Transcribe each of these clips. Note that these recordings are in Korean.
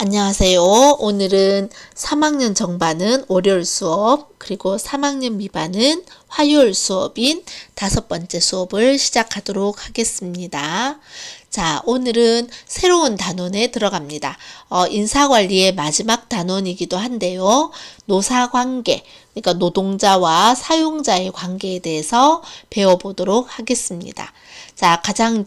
안녕하세요. 오늘은 3학년 정반은 월요일 수업, 그리고 3학년 미반은 화요일 수업인 5번째 수업을 시작하도록 하겠습니다. 자, 오늘은 새로운 단원에 들어갑니다. 인사관리의 마지막 단원이기도 한데요. 노사관계, 그러니까 노동자와 사용자의 관계에 대해서 배워보도록 하겠습니다. 자, 가장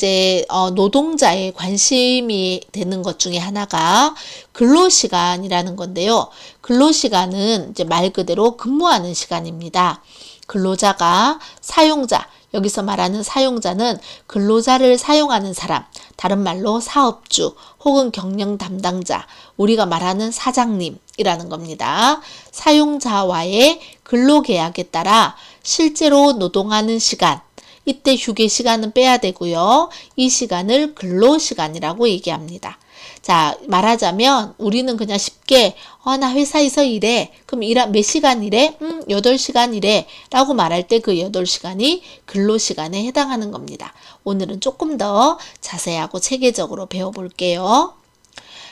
노동자의 관심이 되는 것 중에 하나가 근로시간이라는 건데요. 근로시간은 말 그대로 근무하는 시간입니다. 근로자가 사용자, 여기서 말하는 사용자는 근로자를 사용하는 사람, 다른 말로 사업주 혹은 경영 담당자, 우리가 말하는 사장님이라는 겁니다. 사용자와의 근로계약에 따라 실제로 노동하는 시간, 이때 휴게 시간은 빼야 되고요. 이 시간을 근로시간이라고 얘기합니다. 자, 말하자면 우리는 그냥 쉽게 나 회사에서 일해. 그럼 몇 시간 일해? 8시간 일해. 라고 말할 때 그 8시간이 근로시간에 해당하는 겁니다. 오늘은 조금 더 자세하고 체계적으로 배워볼게요.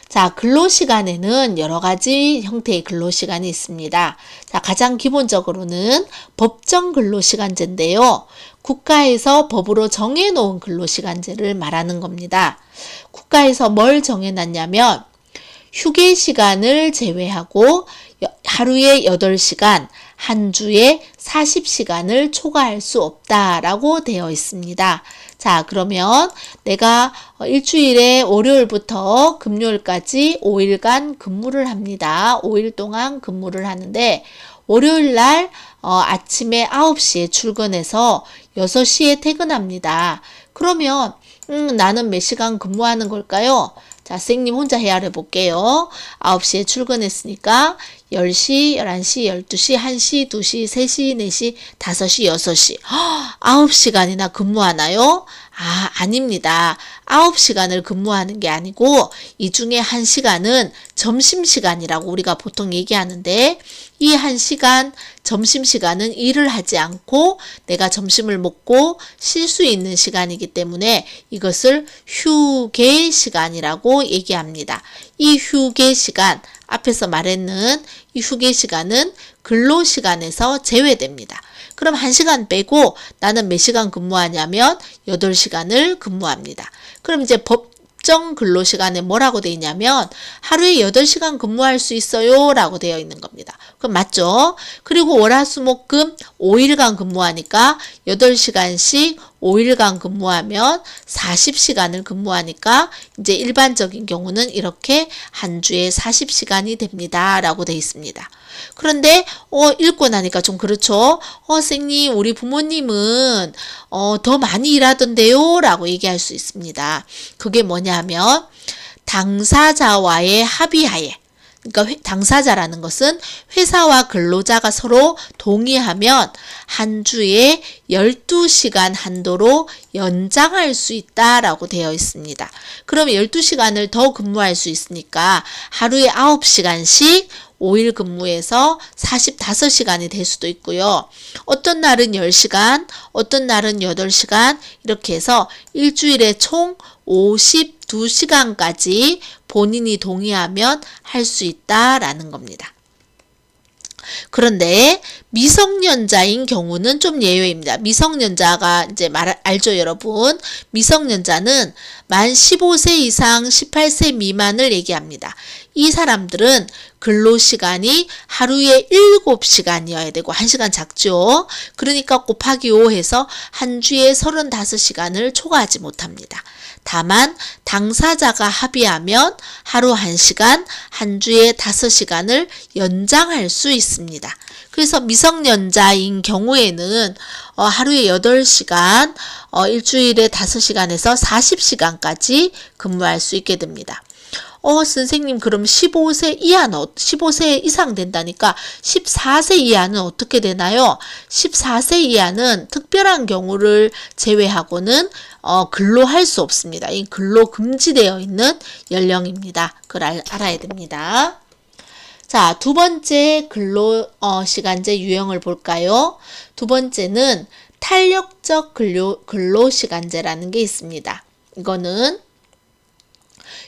자, 근로시간에는 여러 가지 형태의 근로시간이 있습니다. 자, 가장 기본적으로는 법정 근로시간제인데요. 국가에서 법으로 정해놓은 근로시간제를 말하는 겁니다. 국가에서 뭘 정해놨냐면 휴게 시간을 제외하고 하루에 8시간, 한 주에 40시간을 초과할 수 없다라고 되어 있습니다. 자, 그러면 내가 일주일에 월요일부터 금요일까지 5일간 근무를 합니다. 5일 동안 근무를 하는데 월요일 날 아침에 9시에 출근해서 6시에 퇴근합니다. 그러면 나는 몇 시간 근무하는 걸까요? 자, 선생님 혼자 헤아려 볼게요. 9시에 출근했으니까 10시, 11시, 12시, 1시, 2시, 3시, 4시, 5시, 6시. 9시간이나 근무하나요? 아닙니다. 9시간을 근무하는 게 아니고 이 중에 1시간은 점심시간이라고 우리가 보통 얘기하는데 이 1시간 점심시간은 일을 하지 않고 내가 점심을 먹고 쉴 수 있는 시간이기 때문에 이것을 휴게시간이라고 얘기합니다. 이 휴게시간, 앞에서 말했는 이 휴게시간은 근로시간에서 제외됩니다. 그럼 1시간 빼고 나는 몇 시간 근무하냐면 8시간을 근무합니다. 그럼 이제 법정 근로시간에 뭐라고 되어 있냐면 하루에 8시간 근무할 수 있어요 라고 되어 있는 겁니다. 그럼 맞죠? 그리고 월화수목금 5일간 근무하니까 8시간씩 5일간 근무하면 40시간을 근무하니까 이제 일반적인 경우는 이렇게 한 주에 40시간이 됩니다 라고 되어 있습니다. 그런데 읽고 나니까 좀 그렇죠. 선생님, 우리 부모님은 더 많이 일하던데요 라고 얘기할 수 있습니다. 그게 뭐냐면 당사자와의 합의하에, 그러니까 당사자라는 것은 회사와 근로자가 서로 동의하면 한 주에 12시간 한도로 연장할 수 있다라고 되어 있습니다. 그러면 12시간을 더 근무할 수 있으니까 하루에 9시간씩 5일 근무해서 45시간이 될 수도 있고요. 어떤 날은 10시간, 어떤 날은 8시간 이렇게 해서 일주일에 총 52시간까지 본인이 동의하면 할 수 있다라는 겁니다. 그런데 미성년자인 경우는 좀 예외입니다. 미성년자가 이제 알죠, 여러분? 미성년자는 만 15세 이상 18세 미만을 얘기합니다. 이 사람들은 근로시간이 하루에 7시간이어야 되고 1시간 작죠. 그러니까 곱하기 5 해서 한 주에 35시간을 초과하지 못합니다. 다만 당사자가 합의하면 하루 1시간, 한 주에 5시간을 연장할 수 있습니다. 그래서 미성년자인 경우에는 하루에 8시간, 일주일에 5시간에서 40시간까지 근무할 수 있게 됩니다. 선생님, 그럼 15세 이상 된다니까 14세 이하는 어떻게 되나요? 14세 이하는 특별한 경우를 제외하고는 근로할 수 없습니다. 이 근로 금지되어 있는 연령입니다. 그걸 알아야 됩니다. 자, 두 번째 근로시간제 유형을 볼까요? 두 번째는 탄력적 근로시간제라는 게 있습니다. 이거는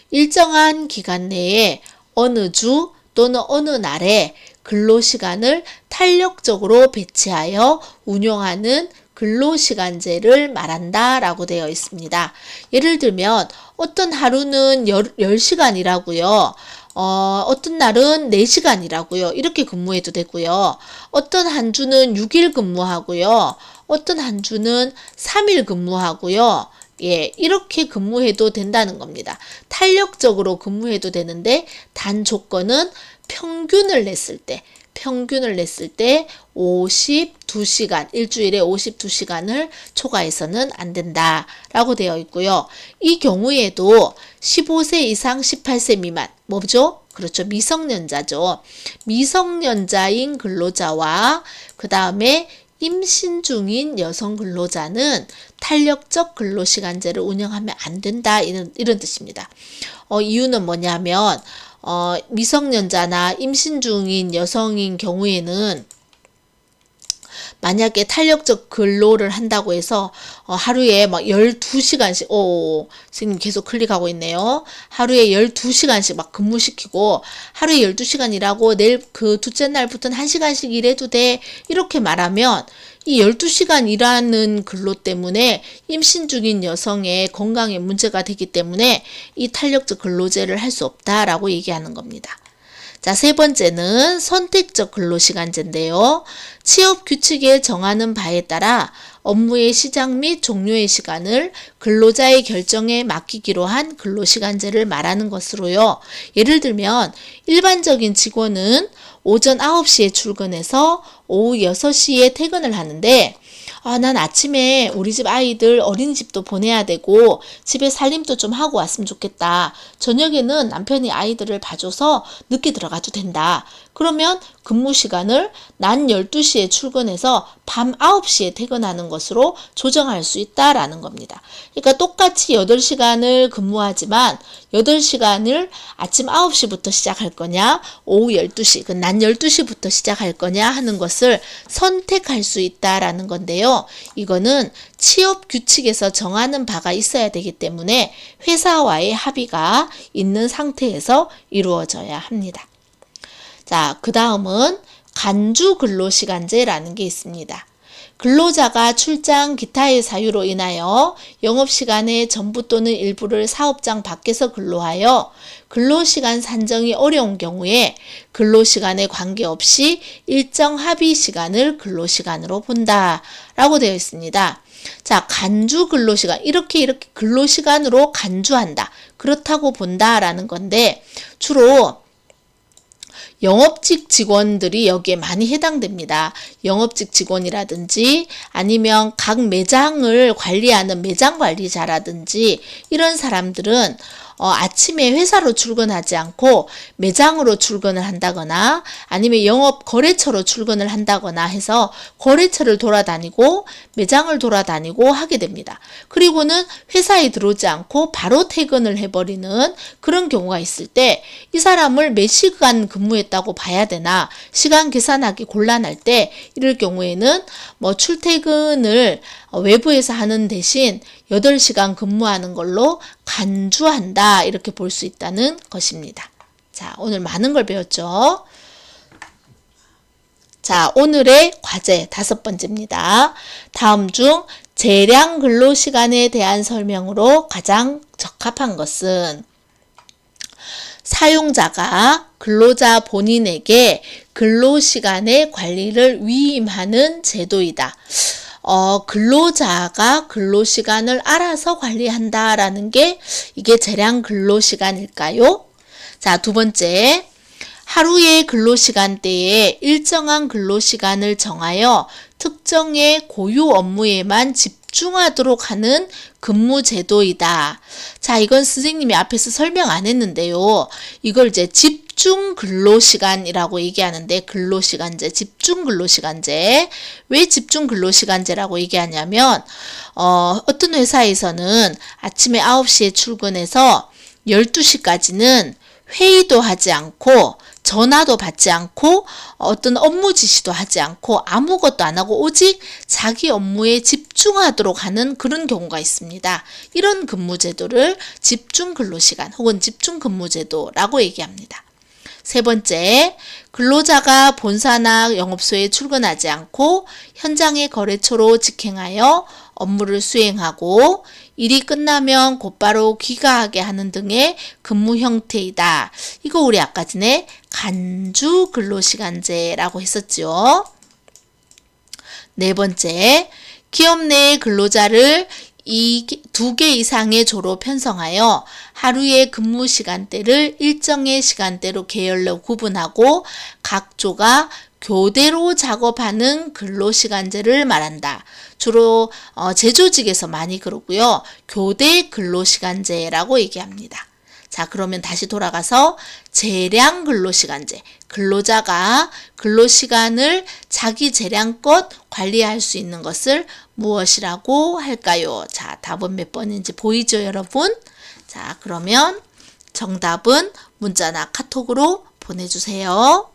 일정한 기간 내에 어느 주 또는 어느 날에 근로시간을 탄력적으로 배치하여 운영하는 근로시간제를 말한다 라고 되어 있습니다. 예를 들면 어떤 하루는 10시간이라고요. 어떤 날은 4시간이라고요. 이렇게 근무해도 되고요. 어떤 한 주는 6일 근무하고요. 어떤 한 주는 3일 근무하고요. 예, 이렇게 근무해도 된다는 겁니다. 탄력적으로 근무해도 되는데 단 조건은 평균을 냈을 때 52시간, 일주일에 52시간을 초과해서는 안 된다 라고 되어 있고요. 이 경우에도 15세 이상 18세 미만, 뭐죠? 그렇죠. 미성년자죠. 미성년자인 근로자와 그 다음에 임신 중인 여성 근로자는 탄력적 근로시간제를 운영하면 안 된다 이런 뜻입니다. 이유는 뭐냐면 미성년자나 임신 중인 여성인 경우에는 만약에 탄력적 근로를 한다고 해서 하루에 막 12시간씩 선생님 계속 클릭하고 있네요. 하루에 12시간씩 막 근무시키고 하루에 12시간 일하고 내일 그 둘째 날부터는 1시간씩 일해도 돼. 이렇게 말하면 이 12시간 일하는 근로 때문에 임신 중인 여성의 건강에 문제가 되기 때문에 이 탄력적 근로제를 할 수 없다라고 얘기하는 겁니다. 자, 세 번째는 선택적 근로시간제인데요. 취업 규칙에 정하는 바에 따라 업무의 시작 및 종료의 시간을 근로자의 결정에 맡기기로 한 근로시간제를 말하는 것으로요. 예를 들면 일반적인 직원은 오전 9시에 출근해서 오후 6시에 퇴근을 하는데 난 아침에 우리 집 아이들 어린이집도 보내야 되고 집에 살림도 좀 하고 왔으면 좋겠다. 저녁에는 남편이 아이들을 봐줘서 늦게 들어가도 된다. 그러면 근무 시간을 낮 12시에 출근해서 밤 9시에 퇴근하는 것으로 조정할 수 있다라는 겁니다. 그러니까 똑같이 8시간을 근무하지만 8시간을 아침 9시부터 시작할 거냐, 오후 12시, 그 낮 12시부터 시작할 거냐 하는 것을 선택할 수 있다라는 건데요. 이거는 취업 규칙에서 정하는 바가 있어야 되기 때문에 회사와의 합의가 있는 상태에서 이루어져야 합니다. 자, 그 다음은 간주 근로시간제라는 게 있습니다. 근로자가 출장 기타의 사유로 인하여 영업시간의 전부 또는 일부를 사업장 밖에서 근로하여 근로시간 산정이 어려운 경우에 근로시간에 관계없이 일정 합의 시간을 근로시간으로 본다 라고 되어 있습니다. 자, 간주 근로시간, 이렇게 근로시간으로 간주한다. 그렇다고 본다라는 건데 주로 영업직 직원들이 여기에 많이 해당됩니다. 영업직 직원이라든지 아니면 각 매장을 관리하는 매장 관리자라든지 이런 사람들은 아침에 회사로 출근하지 않고 매장으로 출근을 한다거나 아니면 영업 거래처로 출근을 한다거나 해서 거래처를 돌아다니고 매장을 돌아다니고 하게 됩니다. 그리고는 회사에 들어오지 않고 바로 퇴근을 해버리는 그런 경우가 있을 때 이 사람을 몇 시간 근무했다고 봐야 되나 시간 계산하기 곤란할 때 이럴 경우에는 출퇴근을 외부에서 하는 대신 8시간 근무하는 걸로 간주한다 이렇게 볼 수 있다는 것입니다. 자, 오늘 많은 걸 배웠죠. 자, 오늘의 과제 5번째입니다. 다음 중 재량 근로시간에 대한 설명으로 가장 적합한 것은 사용자가 근로자 본인에게 근로시간의 관리를 위임하는 제도이다. 근로자가 근로시간을 알아서 관리한다라는 게 이게 재량 근로시간일까요? 자, 두 번째. 하루의 근로시간대에 일정한 근로시간을 정하여 특정의 고유 업무에만 집중하도록 하는 근무제도이다. 자, 이건 선생님이 앞에서 설명 안 했는데요. 이걸 이제 집중 근로시간이라고 얘기하는데 근로시간제, 집중 근로시간제. 왜 집중 근로시간제라고 얘기하냐면 어떤 회사에서는 아침에 9시에 출근해서 12시까지는 회의도 하지 않고 전화도 받지 않고 어떤 업무 지시도 하지 않고 아무것도 안 하고 오직 자기 업무에 집중하도록 하는 그런 경우가 있습니다. 이런 근무제도를 집중 근로시간 혹은 집중 근무제도라고 얘기합니다. 세 번째, 근로자가 본사나 영업소에 출근하지 않고 현장의 거래처로 직행하여 업무를 수행하고 일이 끝나면 곧바로 귀가하게 하는 등의 근무 형태이다. 이거 우리 아까 전에 간주 근로시간제라고 했었죠. 네 번째, 기업 내 근로자를 2개 이상의 조로 편성하여 하루의 근무 시간대를 일정의 시간대로 계열로 구분하고 각 조가 교대로 작업하는 근로시간제를 말한다. 주로 제조직에서 많이 그러고요. 교대 근로시간제라고 얘기합니다. 자, 그러면 다시 돌아가서 재량 근로시간제. 근로자가 근로시간을 자기 재량껏 관리할 수 있는 것을 무엇이라고 할까요? 자, 답은 몇 번인지 보이죠, 여러분? 자, 그러면 정답은 문자나 카톡으로 보내주세요.